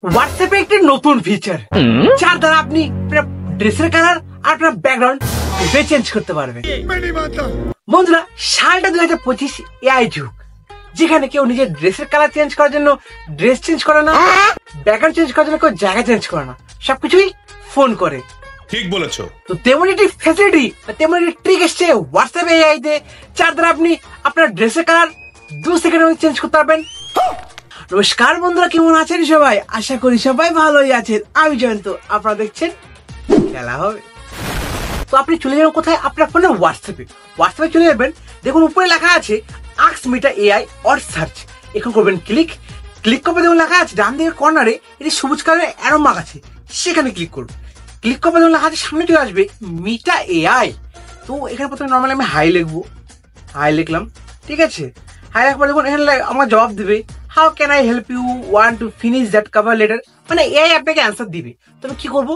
হোয়াটসঅ্যাপে একটি নতুন ফিচার যার দ্বারা আপনি ড্রেসের কালার আর আপনার ব্যাকগ্রাউন্ড চেঞ্জ করতে পারবেন। বন্ধুরা, সালটা 2025 এআই যুগ, যেখানে কেউ নিজের ড্রেসের কালার চেঞ্জ করার জন্য ড্রেস চেঞ্জ করে না, ব্যাকগ্রাউন্ড চেঞ্জ করার জন্য কেউ জায়গা চেঞ্জ করে না, সবকিছুই ফোন করে। ঠিক বলেছো। তো তেমন একটি ফ্যাসিলিটি, তেমন একটি ট্রিক এসছে হোয়াটসঅ্যাপ এআই তে, যার দ্বারা আপনি আপনার ড্রেসের কালার 2 সেকেন্ডে চেঞ্জ করতে পারবেন। নমস্কার বন্ধুরা, কেমন আছেন সবাই? আশা করি সবাই ভালোই আছেন। আমি জয়ন্ত, আপনারা দেখছেন খেলা হবে। তো আপনি চলে যাবেন কোথায়? আপনার ফোনে হোয়াটসঅ্যাপে চলে যাবেন। দেখুন উপরে লেখা আছে আস্ক মিটা এআই অর সার্চ। এখন করবেন ক্লিক করবে। দেখুন লেখা আছে ডান দিকের কর্নারে এটি সবুজ কালারের অ্যারো মার্ক আছে, সেখানে ক্লিক করুন। ক্লিক করবে, দেখুন লেখা আছে সামনে চলে আসবে মিটা এআই। তো এখানে প্রথমে নর্মালি আমি হাই লিখবো, হাই লিখলাম, ঠিক আছে। হাই লেখার পর দেখুন এখানে আমার জবাব দিবে how can I help you want to finish that cover letter, মানে এআই আপনাকে অ্যান্সার দিবে। তো আমি কি করবো?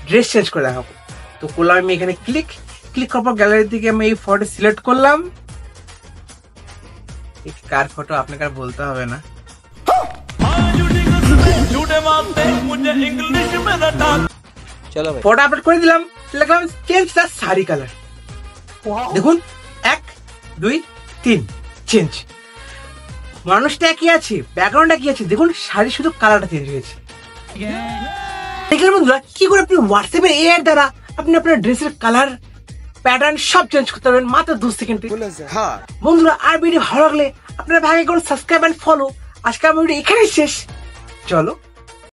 ড্রেস চেঞ্জ করে দেখাবো। তো করলাম আমি এখানে ক্লিক করার পর গ্যালারির দিকে আমি এই ফটো সিলেক্ট করলাম। কার ফটো আপনাকে আর বলতে হবে না। ফটো আপলোড করে দিলাম, লিখলাম চেঞ্জ দ্য শাড়ি কালার। দেখুন 1 2 3 চেঞ্জ। মানুষটা একই আছে, ব্যাকগ্রাউন্ড একই আছে, দেখুন শাড়ি শুধু কালারটা চেঞ্জ হয়েছে। দেখলেন বন্ধুরা, কি করে আপনি হোয়াটসঅ্যাপের এআই দ্বারা আপনি আপনার ড্রেসের কালার, প্যাটার্ন সব চেঞ্জ করতে পারবেন মাত্র 2 সেকেন্ডে। বন্ধুরা, আর ভিডিও ভালো লাগলে আপনারা ভাগে করুন সাবস্ক্রাইব এন্ড ফলো। আজকে আমার ভিডিও এখানেই শেষ। চলো